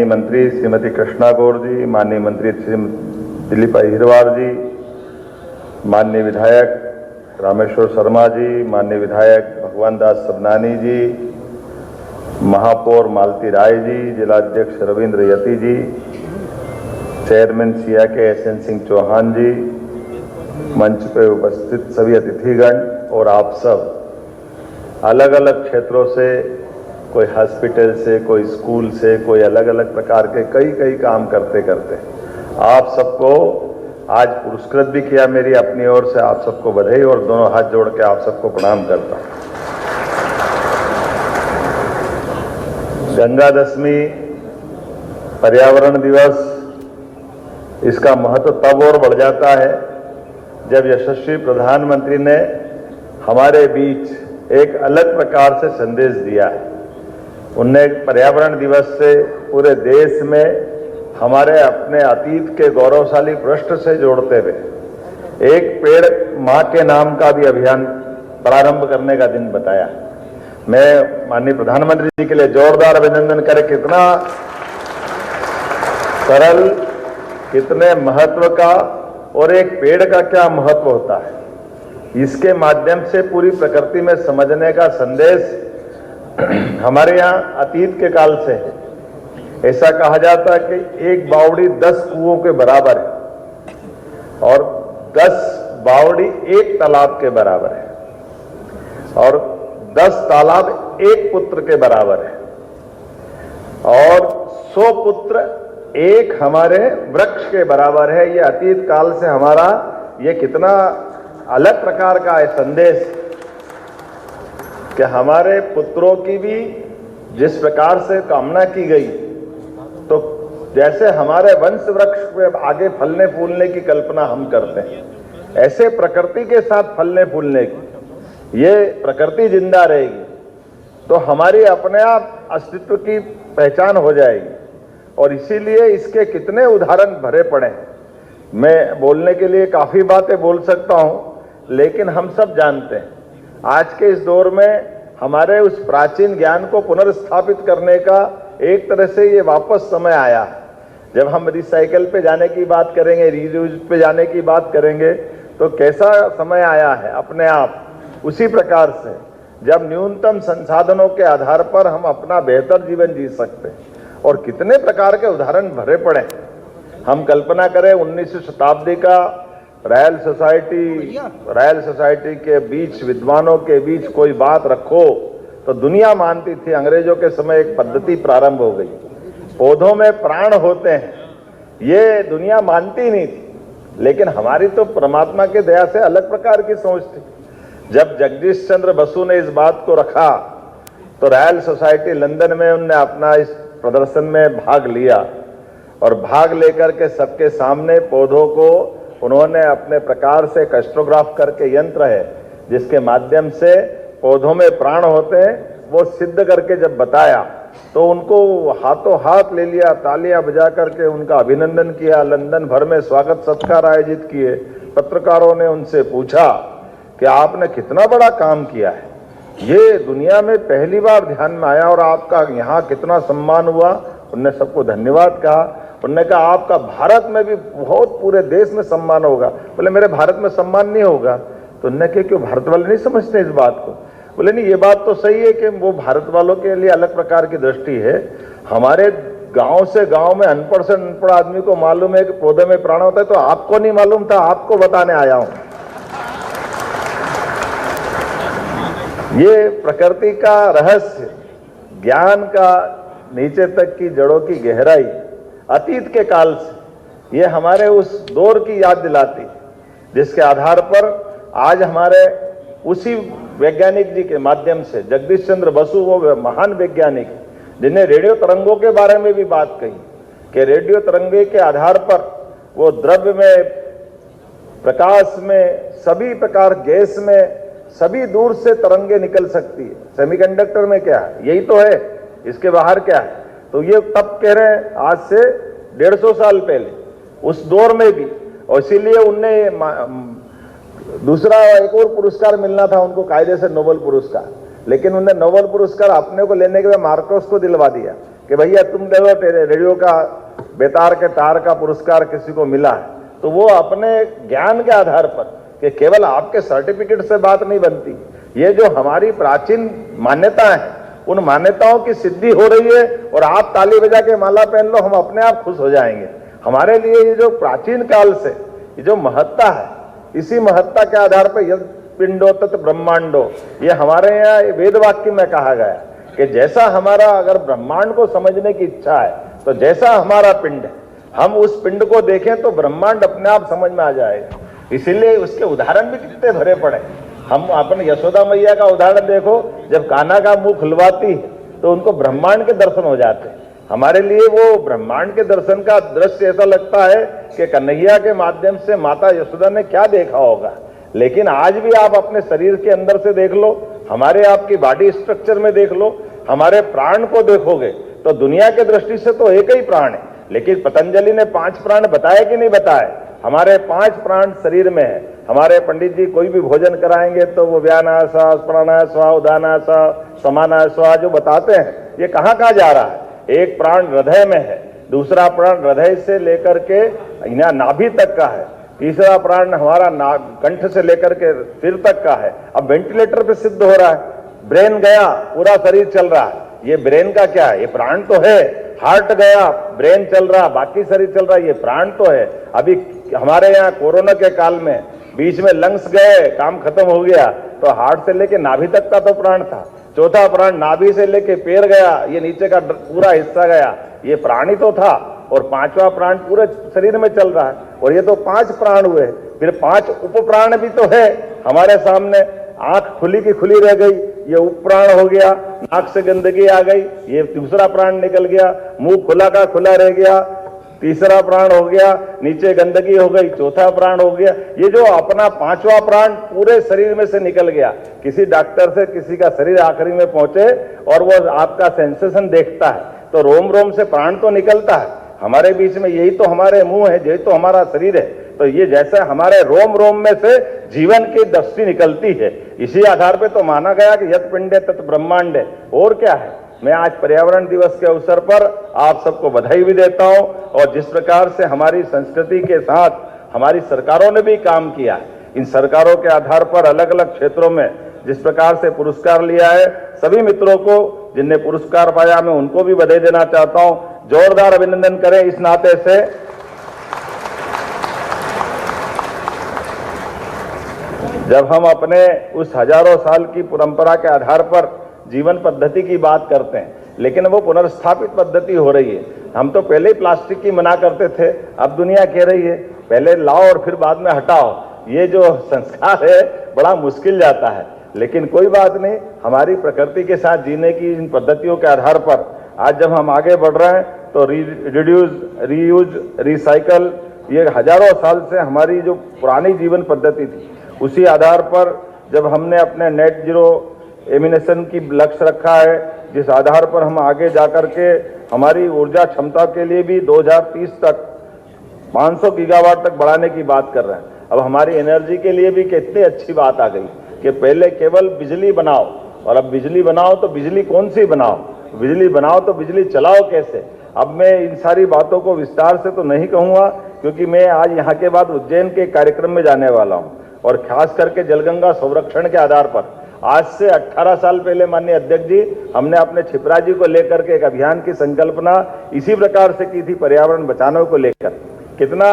मंत्री श्रीमती कृष्णा गौर जी, माननीय मंत्री श्री दिलीप अहिरवार जी, माननीय विधायक रामेश्वर शर्मा जी, माननीय विधायक भगवान दास सबनानी जी, महापौर मालती राय जी, जिलाध्यक्ष रविंद्र यति जी, चेयरमैन सिया के एसएन सिंह चौहान जी, मंच पर उपस्थित सभी अतिथिगण और आप सब अलग अलग क्षेत्रों से, कोई हॉस्पिटल से, कोई स्कूल से, कोई अलग अलग प्रकार के कई काम करते करते आप सबको आज पुरस्कृत भी किया। मेरी अपनी ओर से आप सबको बधाई और दोनों हाथ जोड़ के आप सबको प्रणाम करता हूं। गंगा दशमी, पर्यावरण दिवस, इसका महत्व तब और बढ़ जाता है जब यशस्वी प्रधानमंत्री ने हमारे बीच एक अलग प्रकार से संदेश दिया है। उनने पर्यावरण दिवस से पूरे देश में हमारे अपने अतीत के गौरवशाली पृष्ठ से जोड़ते हुए एक पेड़ मां के नाम का भी अभियान प्रारंभ करने का दिन बताया। मैं माननीय प्रधानमंत्री जी के लिए जोरदार अभिनंदन करें। कितना सरल, कितने महत्व का, और एक पेड़ का क्या महत्व होता है, इसके माध्यम से पूरी प्रकृति में समझने का संदेश हमारे यहाँ अतीत के काल से है। ऐसा कहा जाता है कि एक बावड़ी 10 कुओं के बराबर है और 10 बावड़ी एक तालाब के बराबर है और 10 तालाब एक पुत्र के बराबर है और 100 पुत्र एक हमारे वृक्ष के बराबर है। ये अतीत काल से हमारा ये कितना अलग प्रकार का है संदेश कि हमारे पुत्रों की भी जिस प्रकार से कामना की गई, तो जैसे हमारे वंश वृक्ष में आगे फलने फूलने की कल्पना हम करते हैं, ऐसे प्रकृति के साथ फलने फूलने की, ये प्रकृति जिंदा रहेगी तो हमारी अपने आप अस्तित्व की पहचान हो जाएगी। और इसीलिए इसके कितने उदाहरण भरे पड़े हैं। मैं बोलने के लिए काफी बातें बोल सकता हूं, लेकिन हम सब जानते हैं आज के इस दौर में हमारे उस प्राचीन ज्ञान को पुनर्स्थापित करने का एक तरह से ये वापस समय आया है। जब हम रिसाइकल पे जाने की बात करेंगे, रीयूज पे जाने की बात करेंगे, तो कैसा समय आया है अपने आप। उसी प्रकार से जब न्यूनतम संसाधनों के आधार पर हम अपना बेहतर जीवन जी सकते हैं, और कितने प्रकार के उदाहरण भरे पड़े। हम कल्पना करें 19वीं शताब्दी का रॉयल सोसाइटी के बीच, विद्वानों के बीच कोई बात रखो तो दुनिया मानती थी। अंग्रेजों के समय एक पद्धति प्रारंभ हो गई, पौधों में प्राण होते हैं, ये दुनिया मानती नहीं थी, लेकिन हमारी तो परमात्मा की दया से अलग प्रकार की सोच थी। जब जगदीश चंद्र बसु ने इस बात को रखा तो रॉयल सोसाइटी लंदन में उनने अपना इस प्रदर्शन में भाग लिया और भाग लेकर के सबके सामने पौधों को उन्होंने अपने प्रकार से एस्ट्रोग्राफ करके यंत्र है जिसके माध्यम से पौधों में प्राण होते हैं, वो सिद्ध करके जब बताया तो उनको हाथों हाथ ले लिया, तालियां बजा करके उनका अभिनंदन किया, लंदन भर में स्वागत सत्कार आयोजित किए। पत्रकारों ने उनसे पूछा कि आपने कितना बड़ा काम किया है, ये दुनिया में पहली बार ध्यान में आया और आपका यहाँ कितना सम्मान हुआ। उनने सबको धन्यवाद कहा। उन्होंने कहा आपका भारत में भी बहुत, पूरे देश में सम्मान होगा। बोले मेरे भारत में सम्मान नहीं होगा। तो उन्होंने कहा क्यों, भारत वाले नहीं समझते इस बात को? बोले नहीं, ये बात तो सही है कि वो भारत वालों के लिए अलग प्रकार की दृष्टि है। हमारे गांव से गांव में अनपढ़ से अनपढ़ आदमी को मालूम है कि पौधे में प्राण होता है, तो आपको नहीं मालूम था, आपको बताने आया हूं। ये प्रकृति का रहस्य, ज्ञान का नीचे तक की जड़ों की गहराई अतीत के काल से, ये हमारे उस दौर की याद दिलाती, जिसके आधार पर आज हमारे उसी वैज्ञानिक जी के माध्यम से, जगदीश चंद्र बसु वो महान वैज्ञानिक जिन्हें रेडियो तरंगों के बारे में भी बात कही कि रेडियो तरंगे के आधार पर वो द्रव्य में, प्रकाश में, सभी प्रकार गैस में, सभी दूर से तरंगे निकल सकती है। सेमीकंडक्टर में क्या है, यही तो है, इसके बाहर क्या है? तो ये तब कह रहे हैं आज से 150 साल पहले, उस दौर में भी। और इसीलिए उनने दूसरा एक और पुरस्कार मिलना था उनको, कायदे से नोबेल पुरस्कार, लेकिन उन्हें नोबेल पुरस्कार अपने को लेने के बाद मार्कोस को दिलवा दिया कि भैया तुम देखो तेरे रेडियो का बेतार के तार का पुरस्कार किसी को मिला है, तो वो अपने ज्ञान के आधार पर, कि केवल आपके सर्टिफिकेट से बात नहीं बनती, ये जो हमारी प्राचीन मान्यताएं हैं उन मान्यताओं की सिद्धि हो रही है और आप ताली बजा के माला पहन लो, हम अपने आप खुश हो जाएंगे। हमारे लिए ये जो प्राचीन काल से ये जो महत्ता है, इसी महत्ता के आधार पर यद पिंडो तत् ब्रह्मांडो, ये हमारे यहाँ वेद वाक्य में कहा गया कि जैसा हमारा अगर ब्रह्मांड को समझने की इच्छा है तो जैसा हमारा पिंड है, हम उस पिंड को देखें तो ब्रह्मांड अपने आप समझ में आ जाएगा। इसीलिए उसके उदाहरण भी कितने भरे पड़े। हम अपने यशोदा मैया का उदाहरण देखो, जब कान्हा का मुंह खुलवाती है तो उनको ब्रह्मांड के दर्शन हो जाते हैं। हमारे लिए वो ब्रह्मांड के दर्शन का दृश्य ऐसा लगता है कि कन्हैया के माध्यम से माता यशोदा ने क्या देखा होगा। लेकिन आज भी आप अपने शरीर के अंदर से देख लो, हमारे आपकी बॉडी स्ट्रक्चर में देख लो, हमारे प्राण को देखोगे तो दुनिया के दृष्टि से तो एक ही प्राण है, लेकिन पतंजलि ने 5 प्राण बताए कि नहीं बताए? हमारे 5 प्राण शरीर में है। हमारे पंडित जी कोई भी भोजन कराएंगे तो वो व्यानासा, प्राणासा, उदानासा, समानासा जो बताते हैं, ये कहाँ कहाँ जा रहा है? एक प्राण हृदय में है, दूसरा प्राण हृदय से लेकर के यहाँ नाभि तक का है, तीसरा प्राण हमारा कंठ से लेकर के सिर तक का है। अब वेंटिलेटर पे सिद्ध हो रहा है, ब्रेन गया पूरा शरीर चल रहा है। ये ब्रेन का क्या है? ये प्राण तो है। हार्ट गया ब्रेन चल रहा, बाकी शरीर चल रहा, ये प्राण तो है। अभी हमारे यहाँ कोरोना के काल में बीच में लंग्स गए, काम खत्म हो गया, तो हार्ट से लेके नाभि तक का तो प्राण था। चौथा प्राण नाभि से लेके पैर गया, ये नीचे का पूरा हिस्सा गया, ये प्राण ही तो था। और 5वां प्राण पूरे शरीर में चल रहा है। और ये तो 5 प्राण हुए, फिर 5 उप प्राण भी तो है हमारे सामने। आंख खुली की खुली रह गई, ये उप प्राण हो गया। नाक से गंदगी आ गई, ये दूसरा प्राण निकल गया। मुंह खुला का खुला रह गया, तीसरा प्राण हो गया। नीचे गंदगी हो गई, चौथा प्राण हो गया। ये जो अपना 5वां प्राण पूरे शरीर में से निकल गया। किसी डॉक्टर से किसी का शरीर आखिरी में पहुंचे और वो आपका सेंसेशन देखता है तो रोम रोम से प्राण तो निकलता है। हमारे बीच में यही तो हमारे मुंह है, यही तो हमारा शरीर है। तो ये जैसे हमारे रोम रोम में से जीवन की दृष्टि निकलती है, इसी आधार पे तो माना गया कि यत् पिंडे तत् ब्रह्मांड है। और क्या है? मैं आज पर्यावरण दिवस के अवसर पर आप सबको बधाई भी देता हूं। और जिस प्रकार से हमारी संस्कृति के साथ हमारी सरकारों ने भी काम किया, इन सरकारों के आधार पर अलग अलग क्षेत्रों में जिस प्रकार से पुरस्कार लिया है, सभी मित्रों को जिनने पुरस्कार पाया मैं उनको भी बधाई देना चाहता हूं। जोरदार अभिनंदन करें इस नाते से। जब हम अपने उस हजारों साल की परंपरा के आधार पर जीवन पद्धति की बात करते हैं, लेकिन वो पुनर्स्थापित पद्धति हो रही है। हम तो पहले ही प्लास्टिक की मना करते थे, अब दुनिया कह रही है पहले लाओ और फिर बाद में हटाओ। ये जो संस्कार है बड़ा मुश्किल जाता है, लेकिन कोई बात नहीं। हमारी प्रकृति के साथ जीने की इन पद्धतियों के आधार पर आज जब हम आगे बढ़ रहे हैं तो रिड्यूस, रीयूज, रिसाइकल, ये हजारों साल से हमारी जो पुरानी जीवन पद्धति थी, उसी आधार पर जब हमने अपने नेट जीरो एमिनेशन की लक्ष्य रखा है, जिस आधार पर हम आगे जाकर के हमारी ऊर्जा क्षमता के लिए भी 2030 तक 500 गीगावाट तक बढ़ाने की बात कर रहे हैं। अब हमारी एनर्जी के लिए भी कितनी अच्छी बात आ गई कि पहले केवल बिजली बनाओ, और अब बिजली बनाओ तो बिजली कौन सी बनाओ, बिजली बनाओ तो बिजली चलाओ कैसे। अब मैं इन सारी बातों को विस्तार से तो नहीं कहूँगा, क्योंकि मैं आज यहाँ के बाद उज्जैन के कार्यक्रम में जाने वाला हूँ। और खास करके जलगंगा संरक्षण के आधार पर आज से 18 साल पहले माननीय अध्यक्ष जी हमने अपने छिपरा जी को लेकर के एक अभियान की संकल्पना इसी प्रकार से की थी, पर्यावरण बचाने को लेकर। कितना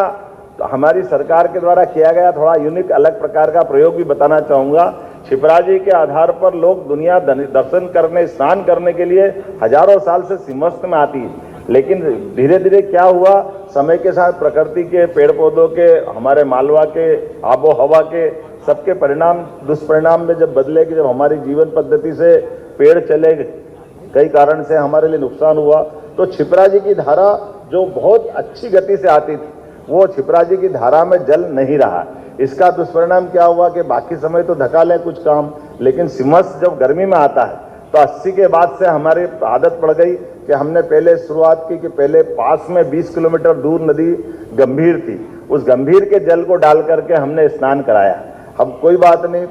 हमारी सरकार के द्वारा किया गया थोड़ा यूनिक अलग प्रकार का प्रयोग भी बताना चाहूँगा। छिपरा जी के आधार पर लोग दुनिया दर्शन करने, स्नान करने के लिए हजारों साल से सिंहस्थ में आती है, लेकिन धीरे धीरे क्या हुआ, समय के साथ प्रकृति के, पेड़ पौधों के, हमारे मालवा के, आबो हवा के सबके परिणाम दुष्परिणाम में जब बदले कि जब हमारी जीवन पद्धति से पेड़ चले गए, कई कारण से हमारे लिए नुकसान हुआ, तो छिपरा जी की धारा जो बहुत अच्छी गति से आती थी, वो छिपरा जी की धारा में जल नहीं रहा। इसका दुष्परिणाम क्या हुआ कि बाकी समय तो धका लें कुछ काम, लेकिन सिमस जब गर्मी में आता है तो 80 के बाद से हमारी आदत पड़ गई कि हमने पहले शुरुआत की कि पहले पास में 20 किलोमीटर दूर नदी गंभीर थी, उस गंभीर के जल को डाल करके हमने स्नान कराया। अब कोई बात नहीं,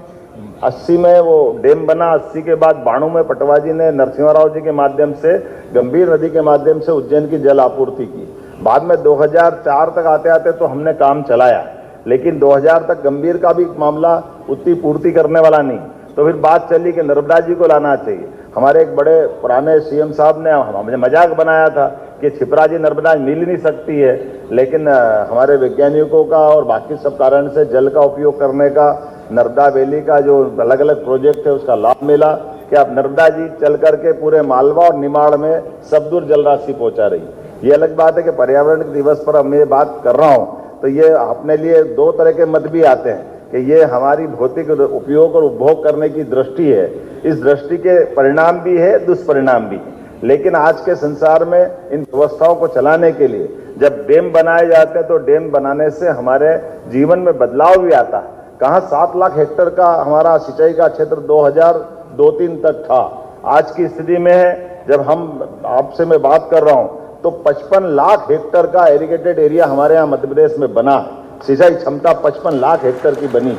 80 में वो डैम बना, 80 के बाद 92 में पटवा जी ने नरसिम्हा राव जी के माध्यम से गंभीर नदी के माध्यम से उज्जैन की जल आपूर्ति की। बाद में 2004 तक आते आते तो हमने काम चलाया, लेकिन 2000 तक गंभीर का भी मामला उतनी पूर्ति करने वाला नहीं। तो फिर बात चली कि नर्मदा जी को लाना चाहिए। हमारे एक बड़े पुराने सीएम साहब ने हमें मजाक बनाया था कि छिपरा जी नर्मदा मिल नहीं सकती है, लेकिन हमारे वैज्ञानिकों का और बाकी सब कारण से जल का उपयोग करने का, नर्मदा वैली का जो अलग अलग प्रोजेक्ट है उसका लाभ मिला कि अब नर्मदा जी चल करके पूरे मालवा और निमाड़ में सब दूर जल राशि पहुंचा रही। ये अलग बात है कि पर्यावरण दिवस पर मैं बात कर रहा हूं तो ये अपने लिए दो तरह के मत भी आते हैं कि ये हमारी भौतिक उपयोग और उपभोग करने की दृष्टि है। इस दृष्टि के परिणाम भी है, दुष्परिणाम भी है। लेकिन आज के संसार में इन व्यवस्थाओं को चलाने के लिए जब डैम बनाए जाते हैं तो डैम बनाने से हमारे जीवन में बदलाव भी आता है। कहाँ 7 लाख हेक्टेयर का हमारा सिंचाई का क्षेत्र 2002-03 तक था, आज की स्थिति में है जब हम आपसे मैं बात कर रहा हूं तो 55 लाख हेक्टेयर का इरिगेटेड एरिया हमारे यहाँ मध्य प्रदेश में बना। सिंचाई क्षमता 55 लाख हेक्टेयर की बनी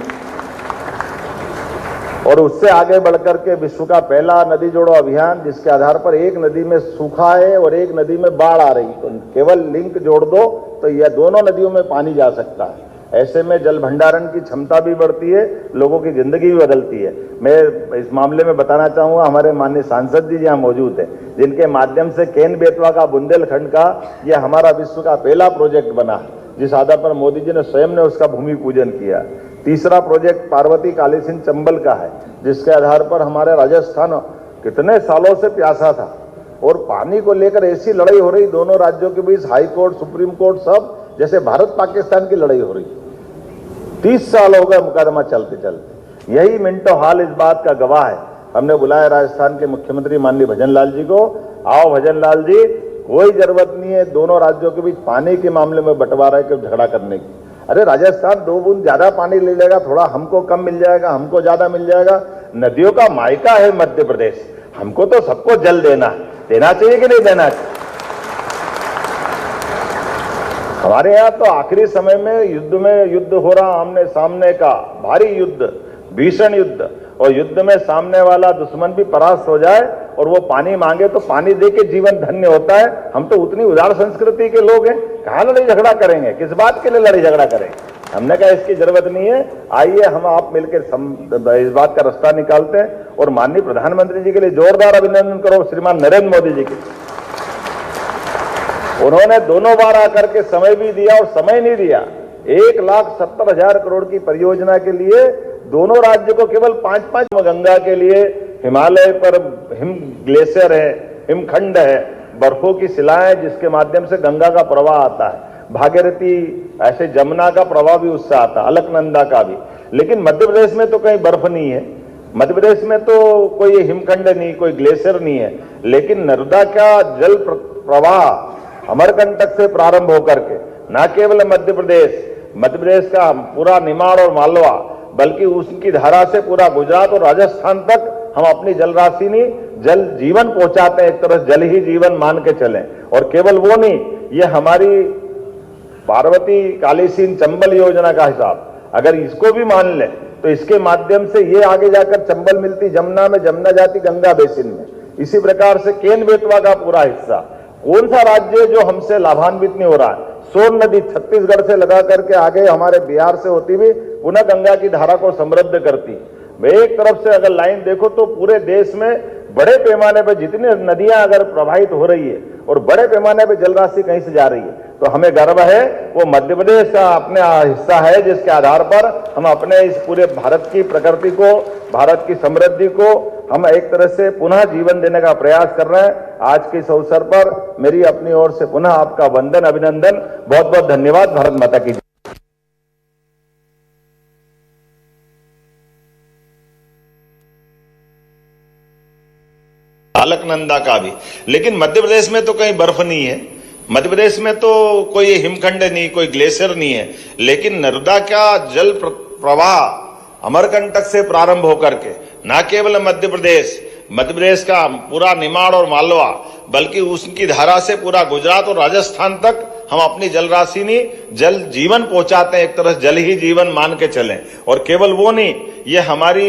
और उससे आगे बढ़कर के विश्व का पहला नदी जोड़ो अभियान, जिसके आधार पर एक नदी में सूखा है और एक नदी में बाढ़ आ रही, तो केवल लिंक जोड़ दो तो यह दोनों नदियों में पानी जा सकता है। ऐसे में जल भंडारण की क्षमता भी बढ़ती है, लोगों की जिंदगी भी बदलती है। मैं इस मामले में बताना चाहूंगा, हमारे माननीय सांसद जी यहाँ मौजूद हैं, जिनके माध्यम से केन बेतवा का बुंदेलखंड का यह हमारा विश्व का पहला प्रोजेक्ट बना, जिस आधार पर मोदी जी ने स्वयं ने उसका भूमि पूजन किया। तीसरा प्रोजेक्ट पार्वती काली सिंह चंबल का है, जिसके आधार पर हमारे राजस्थान कितने सालों से प्यासा था और पानी को लेकर ऐसी लड़ाई हो रही दोनों राज्यों के बीच, हाई कोर्ट, सुप्रीम कोर्ट, सब जैसे भारत पाकिस्तान की लड़ाई हो रही। 30 साल हो गए मुकदमा चलते चलते। यही मिनटों हाल इस बात का गवाह है। हमने बुलाया राजस्थान के मुख्यमंत्री माननीय भजन लाल जी को, आओ भजन लाल जी, कोई जरूरत नहीं है दोनों राज्यों के बीच पानी के मामले में बंटवारा के झगड़ा करने की। अरे राजस्थान 2 बूंद ज्यादा पानी ले लेगा, थोड़ा हमको कम मिल जाएगा, हमको ज्यादा मिल जाएगा। नदियों का मायका है मध्य प्रदेश, हमको तो सबको जल देना चाहिए कि नहीं देना चाहिए। हमारे यहाँ तो आखिरी समय में युद्ध हो रहा, आमने सामने का भारी युद्ध, भीषण युद्ध, और युद्ध में सामने वाला दुश्मन भी परास्त हो जाए और वो पानी मांगे तो पानी दे के जीवन धन्य होता है। हम तो उतनी उदार संस्कृति के लोग हैं, कहाँ लड़ाई झगड़ा करेंगे, किस बात के लिए लड़ाई झगड़ा करेंगे। हमने कहा इसकी जरूरत नहीं है, आइए हम आप मिलकर इस बात का रास्ता निकालते हैं। और माननीय प्रधानमंत्री जी के लिए जोरदार अभिनंदन करो, श्रीमान नरेंद्र मोदी जी के। उन्होंने दोनों बार आकर के समय भी दिया और समय नहीं दिया। 1,70,000 करोड़ की परियोजना के लिए दोनों राज्यों को केवल 5-5 गंगा के लिए हिमालय पर हिम ग्लेशियर है, हिमखंड है, बर्फों की शिलाएं जिसके माध्यम से गंगा का प्रवाह आता है, भागीरथी, ऐसे जमुना का प्रवाह भी उससे आता है, अलकनंदा का भी। लेकिन मध्य प्रदेश में तो कहीं बर्फ नहीं है, मध्य प्रदेश में तो कोई हिमखंड नहीं, कोई ग्लेशियर नहीं है। लेकिन नर्मदा का जल प्रवाह अमरकंटक से प्रारंभ होकर के न केवल मध्य प्रदेश का पूरा निमाड़ और मालवा, बल्कि उसकी धारा से पूरा गुजरात और राजस्थान तक हम अपनी जल राशि नहीं, जल जीवन पहुंचाते हैं। एक तरह जल ही जीवन मान के चलें। और केवल वो नहीं, ये हमारी पार्वती काली सिंह चंबल योजना का हिसाब अगर इसको भी मान लें तो इसके माध्यम से ये आगे जाकर चंबल मिलती जमुना में, जमुना जाती गंगा बेसिन में। इसी प्रकार से केन बेतवा का पूरा हिस्सा, कौन सा राज्य जो हमसे लाभान्वित नहीं हो रहा है। सोन नदी छत्तीसगढ़ से लगा करके आगे हमारे बिहार से होती हुई पुनः गंगा की धारा को समृद्ध करती। एक तरफ से अगर लाइन देखो तो पूरे देश में बड़े पैमाने पर जितनी नदियां अगर प्रभावित हो रही है और बड़े पैमाने पर जल राशि कहीं से जा रही है, तो हमें गर्व है वो मध्य प्रदेश का अपने हिस्सा है, जिसके आधार पर हम अपने इस पूरे भारत की प्रकृति को, भारत की समृद्धि को हम एक तरह से पुनः जीवन देने का प्रयास कर रहे हैं। आज के इस अवसर पर मेरी अपनी ओर से पुनः आपका वंदन, अभिनंदन, बहुत बहुत धन्यवाद। भारत माता की। अलकनंदा का भी, लेकिन मध्य प्रदेश में तो कहीं बर्फ नहीं है, मध्य प्रदेश में तो कोई हिमखंड नहीं, कोई ग्लेशियर नहीं है। लेकिन नर्मदा का जल प्रवाह अमरकंटक से प्रारंभ होकर के न केवल मध्य प्रदेश का पूरा निमाड़ और मालवा, बल्कि उसकी धारा से पूरा गुजरात और राजस्थान तक हम अपनी जल राशि नहीं, जल जीवन पहुंचाते हैं। एक तरह जल ही जीवन मान के चलें। और केवल वो नहीं, ये हमारी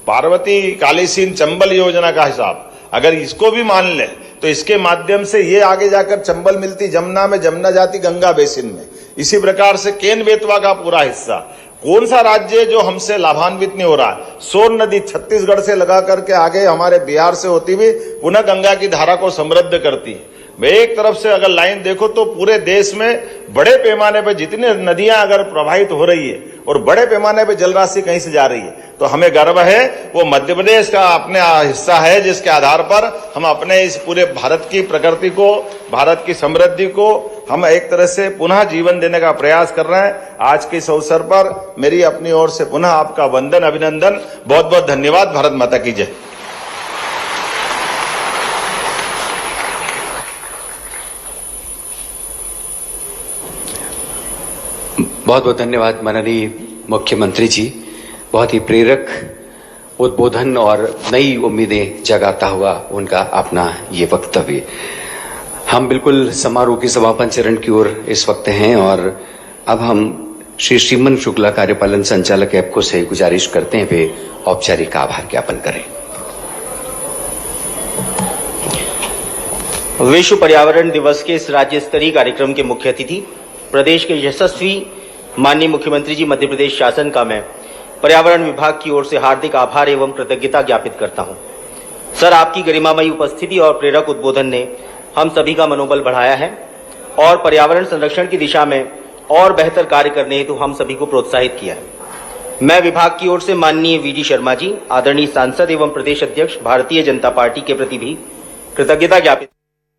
पार्वती कालीसीन चंबल योजना का हिसाब अगर इसको भी मान ले तो इसके माध्यम से ये आगे जाकर चंबल मिलती जमुना में, जमुना जाती गंगा बेसिन में। इसी प्रकार से केन बेतवा का पूरा हिस्सा, कौन सा राज्य जो हमसे लाभान्वित नहीं हो रहा है। सोन नदी छत्तीसगढ़ से लगा करके आगे हमारे बिहार से होती हुई पुनः गंगा की धारा को समृद्ध करती है। एक तरफ से अगर लाइन देखो तो पूरे देश में बड़े पैमाने पर जितनी नदियां अगर प्रवाहित हो रही है और बड़े पैमाने पर जल राशि कहीं से जा रही है, तो हमें गर्व है वो मध्य प्रदेश का अपने हिस्सा है, जिसके आधार पर हम अपने इस पूरे भारत की प्रकृति को, भारत की समृद्धि को हम एक तरह से पुनः जीवन देने का प्रयास कर रहे हैं। आज के इस अवसर पर मेरी अपनी ओर से पुनः आपका वंदन, अभिनंदन, बहुत बहुत धन्यवाद। भारत माता की जय। बहुत बहुत धन्यवाद माननीय मुख्यमंत्री जी। बहुत ही प्रेरक उद्बोधन और नई उम्मीदें जगाता हुआ उनका अपना ये वक्तव्य। हम बिल्कुल समारोह की समापन चरण की ओर इस वक्त हैं और अब हम श्री श्रीमन शुक्ला कार्यपालन संचालक एप्को से गुजारिश करते हैं वे औपचारिक आभार ज्ञापन करें। विश्व पर्यावरण दिवस के इस राज्य स्तरीय कार्यक्रम के मुख्य अतिथि प्रदेश के यशस्वी माननीय मुख्यमंत्री जी मध्य प्रदेश शासन का मैं पर्यावरण विभाग की ओर से हार्दिक आभार एवं कृतज्ञता ज्ञापित करता हूं। सर, आपकी गरिमामयी उपस्थिति और प्रेरक उद्बोधन ने हम सभी का मनोबल बढ़ाया है और पर्यावरण संरक्षण की दिशा में और बेहतर कार्य करने हेतु हम सभी को प्रोत्साहित किया है। मैं विभाग की ओर से माननीय वीडी शर्मा जी, आदरणीय सांसद एवं प्रदेश अध्यक्ष भारतीय जनता पार्टी के प्रति भी कृतज्ञता ज्ञापित